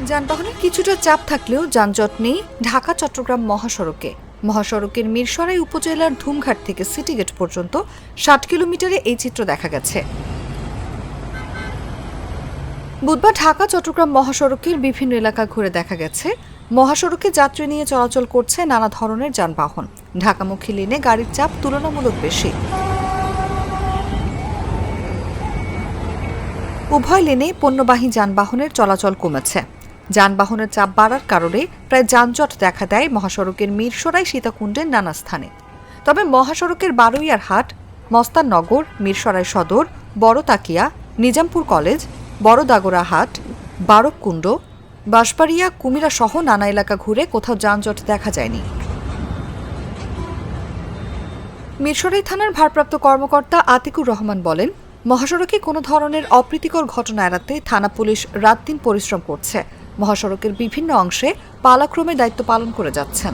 যানবাহনের কিছুটা চাপ থাকলেও যানজট নেই ঢাকা চট্টগ্রাম মহাসড়কে। মহাসড়কের মিরসরাই উপজেলার ধুমঘাট থেকে সিটি গেট পর্যন্ত ৬০ কিলোমিটারে এই চিত্র দেখা গেছে। বুধবার ঢাকা চট্টগ্রাম মহাসড়কের বিভিন্ন এলাকা ঘুরে দেখা গেছে মহাসড়কে যাত্রী নিয়ে চলাচল করছে নানা ধরনের যানবাহন। ঢাকামুখী লেনে গাড়ির চাপ তুলনামূলক বেশি। উভয় লেনে পণ্যবাহী যানবাহনের চলাচল কমেছে। যানবাহনের চাপ বাড়ার কারণে প্রায় যানজট দেখা দেয় মহাসড়কের মিরসরাই সীতাকুণ্ডের নানা স্থানে। তবে মহাসড়কের বারুইয়ারহাট, মস্তাননগর, মিরসরাই সদর, বড় তাকিয়া, নিজামপুর কলেজ, বড় দাগোরাহাট, বারককুণ্ড, বাঁশবাড়িয়া, কুমিরা সহ নানা এলাকা ঘুরে কোথাও যানজট দেখা যায়নি। মিরসরাই থানার ভারপ্রাপ্ত কর্মকর্তা আতিকুর রহমান বলেন, মহাসড়কে কোনো ধরনের অপ্রীতিকর ঘটনা এড়াতে থানা পুলিশ রাত দিন পরিশ্রম করছে। মহাসড়কের বিভিন্ন অংশে পালাক্রমে দায়িত্ব পালন করে যাচ্ছেন।